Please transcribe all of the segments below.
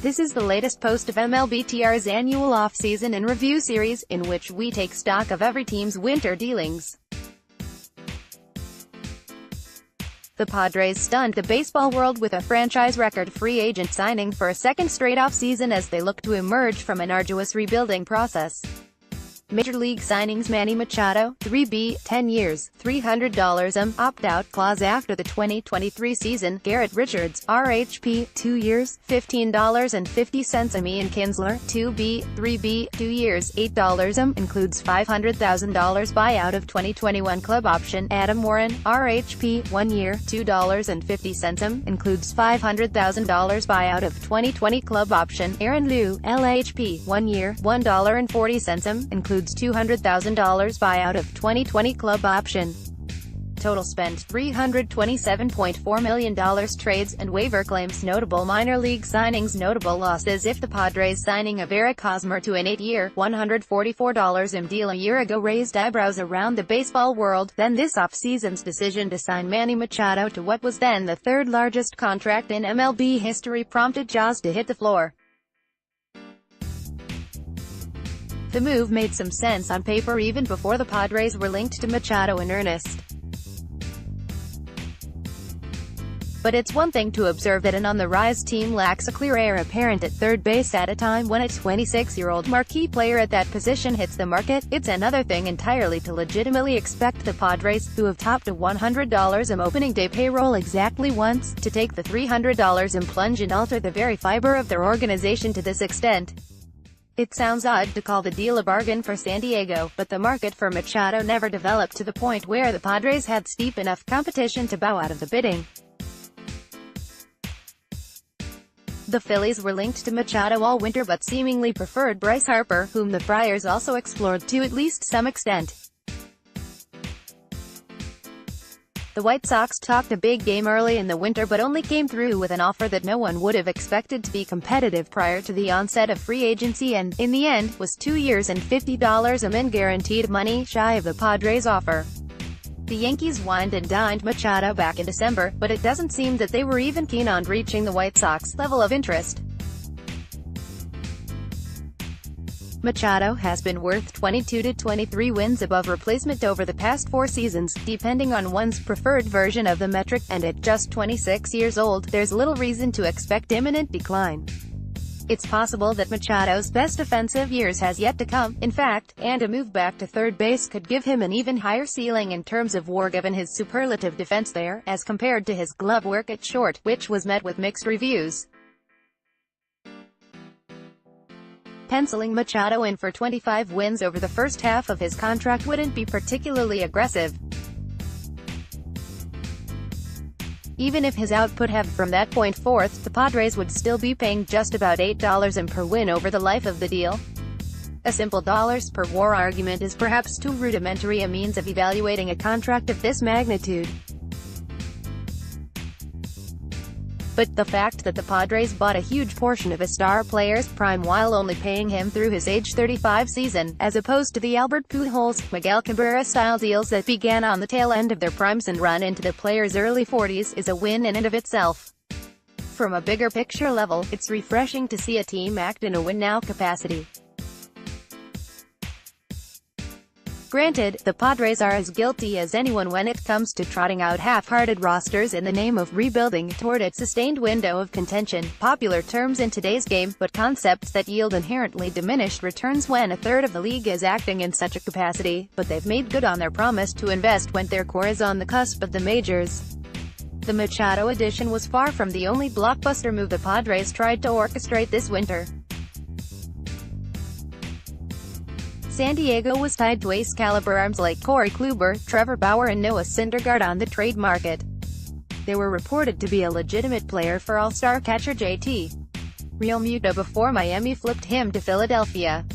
This is the latest post of MLBTR's annual off-season and review series, in which we take stock of every team's winter dealings. The Padres stunned the baseball world with a franchise record free agent signing for a second straight off-season as they look to emerge from an arduous rebuilding process. Major League Signings Manny Machado, 3B, 10 years, $300 opt-out clause after the 2023 season. Garrett Richards, RHP, 2 years, $15.50 Ian Kinsler, 2B, 3B, 2 years, $8 includes $500,000 buyout of 2021 club option. Adam Warren, RHP, 1 year, $2.50 includes $500,000 buyout of 2020 club option. Aaron Liu, LHP, 1 year, $1.40 includes $200,000 buyout of 2020 club option. Total spent $327.4 million. Trades and waiver claims. Notable minor league signings. Notable losses. If the Padres signing of Eric Hosmer to an 8-year, $144 deal a year ago raised eyebrows around the baseball world, then this offseason's decision to sign Manny Machado to what was then the third largest contract in MLB history prompted jaws to hit the floor. The move made some sense on paper even before the Padres were linked to Machado in earnest. But it's one thing to observe that an on-the-rise team lacks a clear heir apparent at third base at a time when a 26-year-old marquee player at that position hits the market. It's another thing entirely to legitimately expect the Padres, who have topped a $100 opening day payroll exactly once, to take the $300 plunge and alter the very fiber of their organization to this extent. It sounds odd to call the deal a bargain for San Diego, but the market for Machado never developed to the point where the Padres had steep enough competition to bow out of the bidding. The Phillies were linked to Machado all winter but seemingly preferred Bryce Harper, whom the Friars also explored to at least some extent. The White Sox talked a big game early in the winter but only came through with an offer that no one would have expected to be competitive prior to the onset of free agency and, in the end, was 2 years and $50 in guaranteed money, shy of the Padres' offer. The Yankees wined and dined Machado back in December, but it doesn't seem that they were even keen on reaching the White Sox level of interest. Machado has been worth 22 to 23 wins above replacement over the past 4 seasons, depending on one's preferred version of the metric, and at just 26 years old, there's little reason to expect imminent decline. It's possible that Machado's best offensive years has yet to come, in fact, and a move back to third base could give him an even higher ceiling in terms of WAR given his superlative defense there, as compared to his glove work at short, which was met with mixed reviews. Penciling Machado in for 25 wins over the first half of his contract wouldn't be particularly aggressive. Even if his output had from that point forth, the Padres would still be paying just about $8 per win over the life of the deal. A simple dollars per WAR argument is perhaps too rudimentary a means of evaluating a contract of this magnitude. But the fact that the Padres bought a huge portion of a star player's prime while only paying him through his age 35 season, as opposed to the Albert Pujols, Miguel Cabrera-style deals that began on the tail end of their primes and run into the player's early 40s, is a win in and of itself. From a bigger picture level, it's refreshing to see a team act in a win-now capacity. Granted, the Padres are as guilty as anyone when it comes to trotting out half-hearted rosters in the name of rebuilding toward a sustained window of contention, popular terms in today's game, but concepts that yield inherently diminished returns when a third of the league is acting in such a capacity, but they've made good on their promise to invest when their core is on the cusp of the majors. The Machado addition was far from the only blockbuster move the Padres tried to orchestrate this winter. San Diego was tied to ace-caliber arms like Corey Kluber, Trevor Bauer and Noah Syndergaard on the trade market. They were reported to be a legitimate player for all-star catcher JT Realmuto before Miami flipped him to Philadelphia.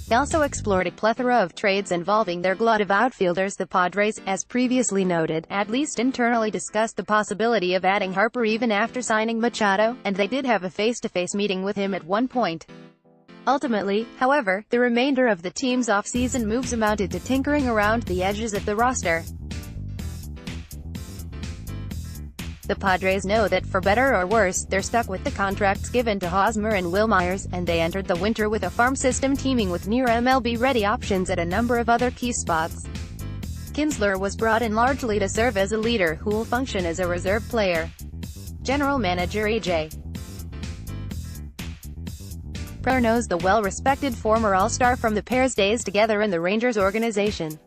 They also explored a plethora of trades involving their glut of outfielders. The Padres, as previously noted, at least internally discussed the possibility of adding Harper even after signing Machado, and they did have a face-to-face meeting with him at one point. Ultimately, however, the remainder of the team's off-season moves amounted to tinkering around the edges of the roster. The Padres know that for better or worse, they're stuck with the contracts given to Hosmer and Will Myers, and they entered the winter with a farm system teeming with near MLB-ready options at a number of other key spots. Kinsler was brought in largely to serve as a leader who will function as a reserve player. General Manager A.J. Preller knows the well-respected former All-Star from the pair's days together in the Rangers organization.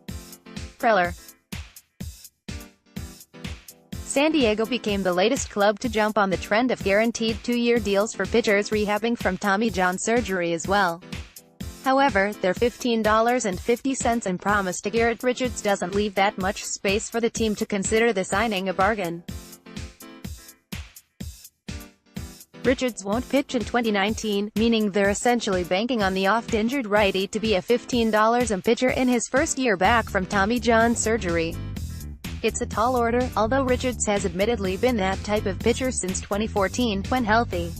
Preller. San Diego became the latest club to jump on the trend of guaranteed two-year deals for pitchers rehabbing from Tommy John surgery as well. However, their $15.50 and promise to Garrett Richards doesn't leave that much space for the team to consider the signing a bargain. Richards won't pitch in 2019, meaning they're essentially banking on the oft-injured righty to be a $15 pitcher in his first year back from Tommy John surgery. It's a tall order, although Richards has admittedly been that type of pitcher since 2014, when healthy.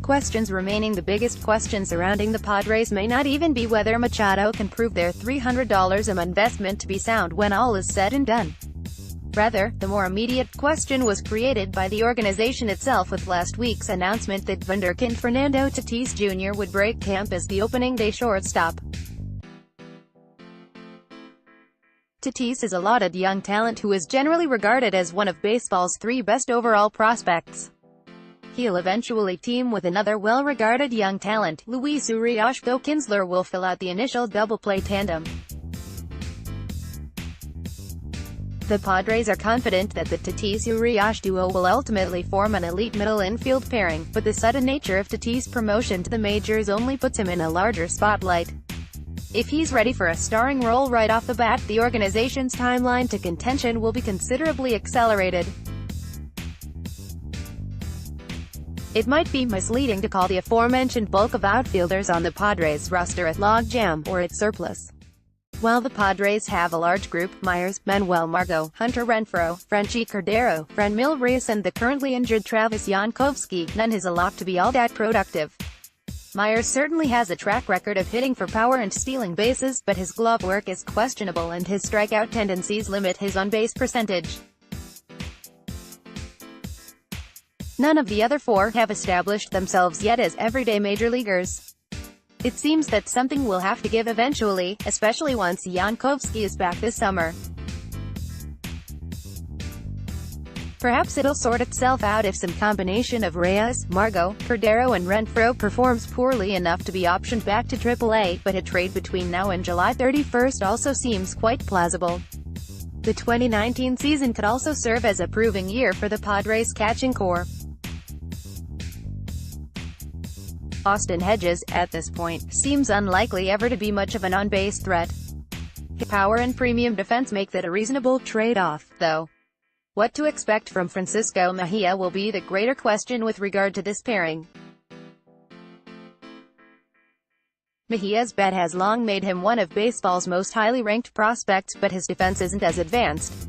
Questions remaining. The biggest question surrounding the Padres may not even be whether Machado can prove their $300 investment to be sound when all is said and done. Rather, the more immediate question was created by the organization itself with last week's announcement that wunderkind Fernando Tatis Jr. would break camp as the opening day shortstop. Tatis is a lauded young talent who is generally regarded as one of baseball's three best overall prospects. He'll eventually team with another well-regarded young talent, Luis Urias, though Kinsler will fill out the initial double-play tandem. The Padres are confident that the Tatis-Urias duo will ultimately form an elite middle infield pairing, but the sudden nature of Tatis' promotion to the majors only puts him in a larger spotlight. If he's ready for a starring role right off the bat, the organization's timeline to contention will be considerably accelerated. It might be misleading to call the aforementioned bulk of outfielders on the Padres roster a logjam, or its surplus. While the Padres have a large group, Myers, Manuel Margot, Hunter Renfroe, Franchy Cordero, Franmil Reyes and the currently injured Travis Jankowski, none has a lock to be all that productive. Myers certainly has a track record of hitting for power and stealing bases, but his glove work is questionable and his strikeout tendencies limit his on-base percentage. None of the other four have established themselves yet as everyday major leaguers. It seems that something will have to give eventually, especially once Jankowski is back this summer. Perhaps it'll sort itself out if some combination of Reyes, Margot, Cordero and Renfroe performs poorly enough to be optioned back to AAA, but a trade between now and July 31st also seems quite plausible. The 2019 season could also serve as a proving year for the Padres' catching core. Austin Hedges, at this point, seems unlikely ever to be much of an on-base threat. His power and premium defense make that a reasonable trade-off, though. What to expect from Francisco Mejia will be the greater question with regard to this pairing. Mejia's bat has long made him one of baseball's most highly ranked prospects, but his defense isn't as advanced.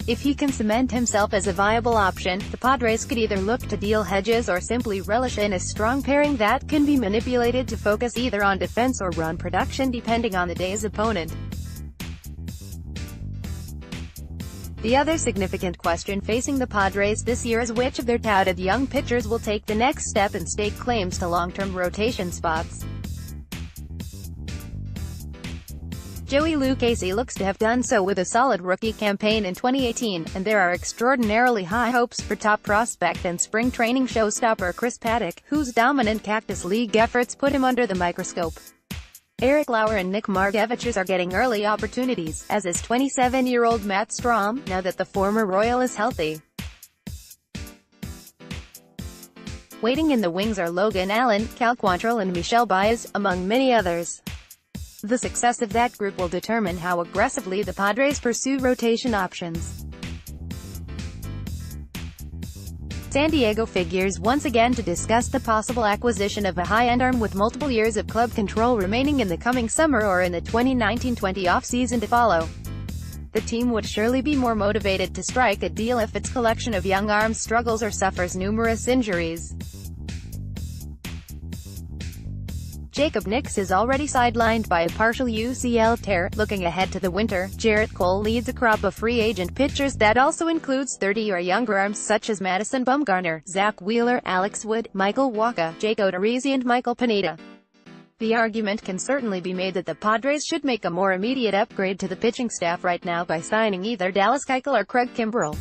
If he can cement himself as a viable option, the Padres could either look to deal Hedges or simply relish in a strong pairing that can be manipulated to focus either on defense or run production depending on the day's opponent. The other significant question facing the Padres this year is which of their touted young pitchers will take the next step and stake claims to long-term rotation spots. Joey Lucchesi looks to have done so with a solid rookie campaign in 2018, and there are extraordinarily high hopes for top prospect and spring training showstopper Chris Paddack, whose dominant Cactus League efforts put him under the microscope. Eric Lauer and Nick Margevicius are getting early opportunities, as is 27-year-old Matt Strahm, now that the former Royal is healthy. Waiting in the wings are Logan Allen, Cal Quantrill and Michel Baez, among many others. The success of that group will determine how aggressively the Padres pursue rotation options. San Diego figures once again to discuss the possible acquisition of a high-end arm with multiple years of club control remaining in the coming summer or in the 2019-20 offseason to follow. The team would surely be more motivated to strike a deal if its collection of young arms struggles or suffers numerous injuries. Jacob Nix is already sidelined by a partial UCL tear. Looking ahead to the winter, Jarrett Cole leads a crop of free agent pitchers that also includes 30 or younger arms such as Madison Bumgarner, Zach Wheeler, Alex Wood, Michael Wacha, Jake Odorizzi and Michael Pineda. The argument can certainly be made that the Padres should make a more immediate upgrade to the pitching staff right now by signing either Dallas Keuchel or Craig Kimbrell.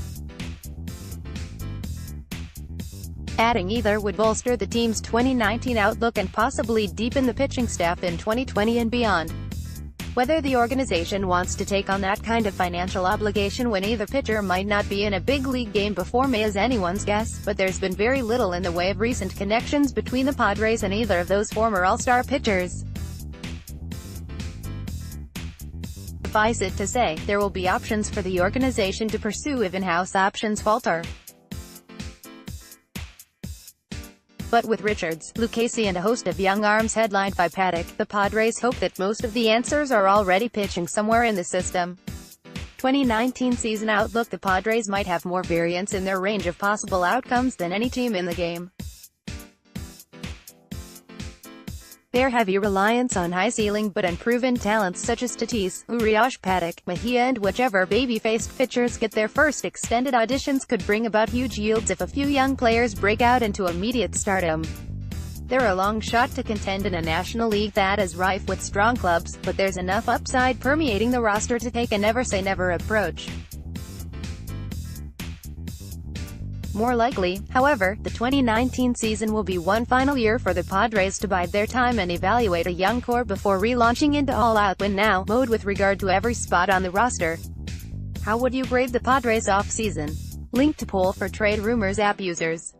Adding either would bolster the team's 2019 outlook and possibly deepen the pitching staff in 2020 and beyond. Whether the organization wants to take on that kind of financial obligation when either pitcher might not be in a big league game before May is anyone's guess, but there's been very little in the way of recent connections between the Padres and either of those former All-Star pitchers. Suffice it to say, there will be options for the organization to pursue if in-house options falter. But with Richards, Lucchesi and a host of young arms headlined by Paddock, the Padres hope that most of the answers are already pitching somewhere in the system. 2019 season outlook: the Padres might have more variance in their range of possible outcomes than any team in the game. Their heavy reliance on high-ceiling but unproven talents such as Tatis, Urias, Paddock, Mejia and whichever baby-faced pitchers get their first extended auditions could bring about huge yields if a few young players break out into immediate stardom. They're a long shot to contend in a National League that is rife with strong clubs, but there's enough upside permeating the roster to take a never-say-never approach. More likely, however, the 2019 season will be one final year for the Padres to bide their time and evaluate a young core before relaunching into all-out win-now mode with regard to every spot on the roster. How would you grade the Padres off-season? Link to poll for Trade Rumors app users.